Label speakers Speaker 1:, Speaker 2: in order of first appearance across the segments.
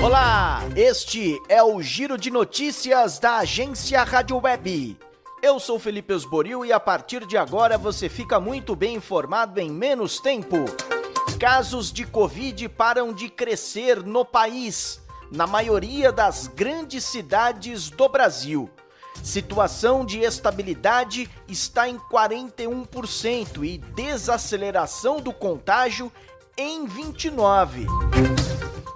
Speaker 1: Olá, este é o Giro de Notícias da Agência Rádio Web. Eu sou Felipe Osborio e a partir de agora você fica muito bem informado em menos tempo. Casos de Covid param de crescer no país, na maioria das grandes cidades do Brasil. Situação de estabilidade está em 41% e desaceleração do contágio em 29%.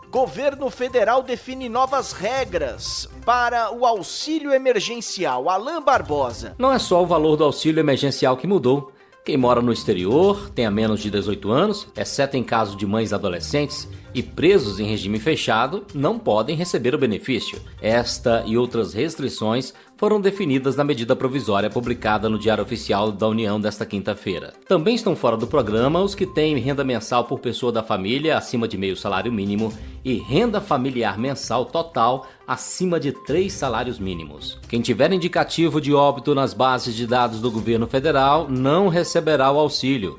Speaker 1: Governo federal define novas regras para o auxílio emergencial. Alain Barbosa.
Speaker 2: Não é só o valor do auxílio emergencial que mudou. Quem mora no exterior, tenha menos de 18 anos, exceto em caso de mães adolescentes e presos em regime fechado, não podem receber o benefício. Esta e outras restrições foram definidas na medida provisória publicada no Diário Oficial da União desta quinta-feira. Também estão fora do programa os que têm renda mensal por pessoa da família acima de meio salário mínimo e renda familiar mensal total acima de 3 salários mínimos. Quem tiver indicativo de óbito nas bases de dados do governo federal não receberá o auxílio.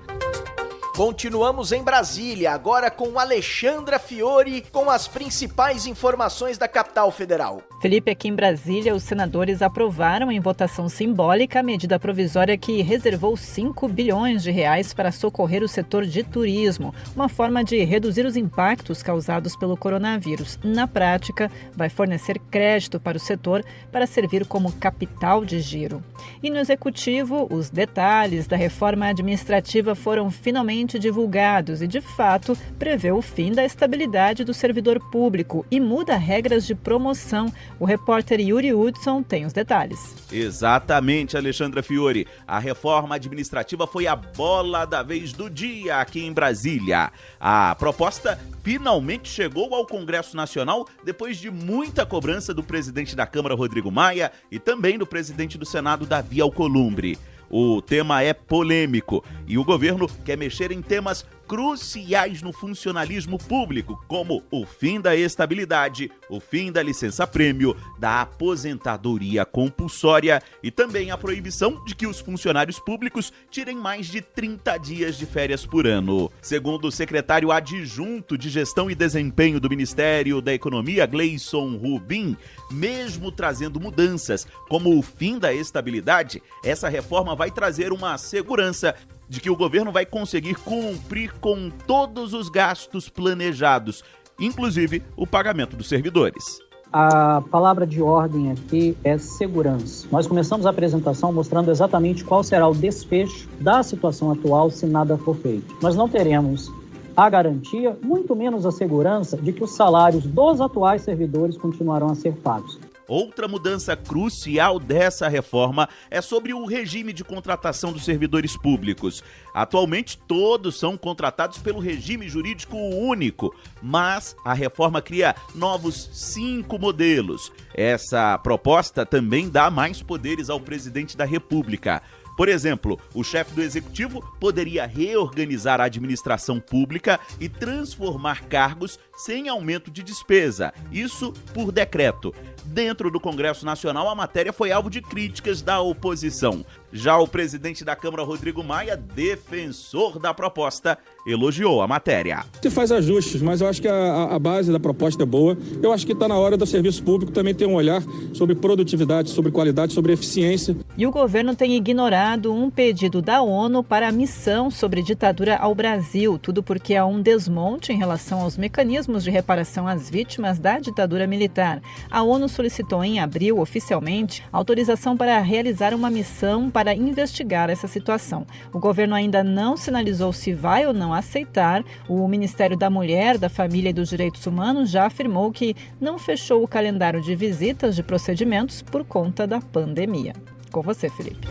Speaker 1: Continuamos em Brasília, agora com Alexandra Fiore, com as principais informações da capital federal.
Speaker 3: Felipe, aqui em Brasília, os senadores aprovaram em votação simbólica a medida provisória que reservou 5 bilhões de reais para socorrer o setor de turismo, uma forma de reduzir os impactos causados pelo coronavírus. Na prática, vai fornecer crédito para o setor para servir como capital de giro. E no Executivo, os detalhes da reforma administrativa foram finalmente divulgados e, de fato, prevê o fim da estabilidade do servidor público e muda regras de promoção. O repórter Yuri Hudson tem os detalhes.
Speaker 4: Exatamente, Alexandra Fiore. A reforma administrativa foi a bola da vez do dia aqui em Brasília. A proposta finalmente chegou ao Congresso Nacional depois de muita cobrança do presidente da Câmara, Rodrigo Maia, e também do presidente do Senado, Davi Alcolumbre. O tema é polêmico e o governo quer mexer em temas cruciais no funcionalismo público, como o fim da estabilidade, o fim da licença-prêmio, da aposentadoria compulsória e também a proibição de que os funcionários públicos tirem mais de 30 dias de férias por ano. Segundo o secretário adjunto de Gestão e Desempenho do Ministério da Economia, Gleison Rubim, mesmo trazendo mudanças como o fim da estabilidade, essa reforma vai trazer uma segurança de que o governo vai conseguir cumprir com todos os gastos planejados, inclusive o pagamento dos servidores.
Speaker 5: A palavra de ordem aqui é segurança. Nós começamos a apresentação mostrando exatamente qual será o desfecho da situação atual se nada for feito. Nós não teremos a garantia, muito menos a segurança, de que os salários dos atuais servidores continuarão a ser pagos.
Speaker 4: Outra mudança crucial dessa reforma é sobre o regime de contratação dos servidores públicos. Atualmente, todos são contratados pelo regime jurídico único, mas a reforma cria novos 5 modelos. Essa proposta também dá mais poderes ao presidente da República. Por exemplo, o chefe do Executivo poderia reorganizar a administração pública e transformar cargos sem aumento de despesa, isso por decreto. Dentro do Congresso Nacional, a matéria foi alvo de críticas da oposição. Já o presidente da Câmara, Rodrigo Maia, defensor da proposta, elogiou a matéria.
Speaker 6: Se faz ajustes, mas eu acho que a base da proposta é boa. Eu acho que está na hora do serviço público também ter um olhar sobre produtividade, sobre qualidade, sobre eficiência.
Speaker 3: E o governo tem ignorado um pedido da ONU para a missão sobre ditadura ao Brasil, tudo porque há um desmonte em relação aos mecanismos de reparação às vítimas da ditadura militar. A ONU solicitou em abril, oficialmente, autorização para realizar uma missão para investigar essa situação. O governo ainda não sinalizou se vai ou não aceitar. O Ministério da Mulher, da Família e dos Direitos Humanos já afirmou que não fechou o calendário de visitas de procedimentos por conta da pandemia. Com você, Felipe.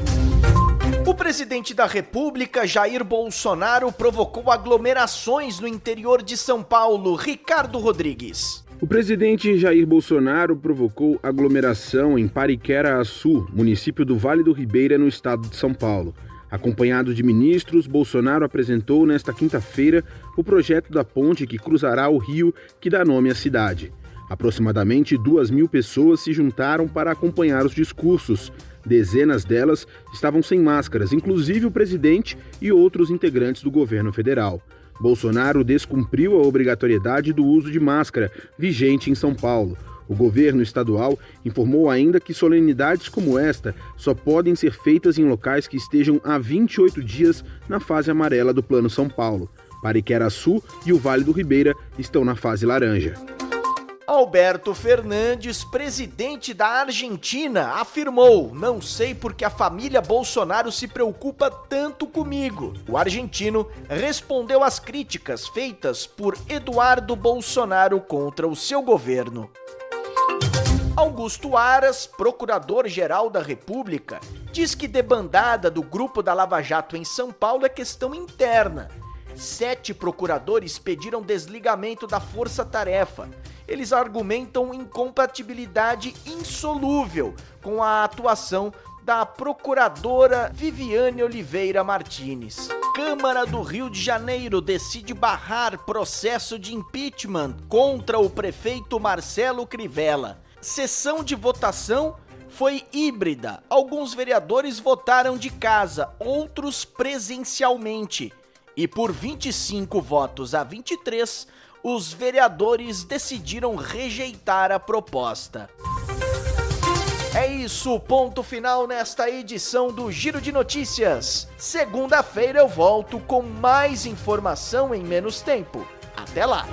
Speaker 1: O presidente da República, Jair Bolsonaro, provocou aglomerações no interior de São Paulo. Ricardo Rodrigues.
Speaker 7: O presidente Jair Bolsonaro provocou aglomeração em Pariquera-Açu, município do Vale do Ribeira, no estado de São Paulo. Acompanhado de ministros, Bolsonaro apresentou nesta quinta-feira o projeto da ponte que cruzará o rio que dá nome à cidade. Aproximadamente 2.000 pessoas se juntaram para acompanhar os discursos. Dezenas delas estavam sem máscaras, inclusive o presidente e outros integrantes do governo federal. Bolsonaro descumpriu a obrigatoriedade do uso de máscara, vigente em São Paulo. O governo estadual informou ainda que solenidades como esta só podem ser feitas em locais que estejam há 28 dias na fase amarela do Plano São Paulo. Pariquera-Açu e o Vale do Ribeira estão na fase laranja.
Speaker 1: Alberto Fernandes, presidente da Argentina, afirmou: "Não sei porque a família Bolsonaro se preocupa tanto comigo." O argentino respondeu às críticas feitas por Eduardo Bolsonaro contra o seu governo. Augusto Aras, procurador-geral da República, diz que debandada do grupo da Lava Jato em São Paulo é questão interna. 7 procuradores pediram desligamento da força-tarefa. Eles argumentam incompatibilidade insolúvel com a atuação da procuradora Viviane Oliveira Martins. Câmara do Rio de Janeiro decide barrar processo de impeachment contra o prefeito Marcelo Crivella. Sessão de votação foi híbrida. Alguns vereadores votaram de casa, outros presencialmente. E por 25 votos a 23, os vereadores decidiram rejeitar a proposta. É isso, ponto final nesta edição do Giro de Notícias. Segunda-feira eu volto com mais informação em menos tempo. Até lá!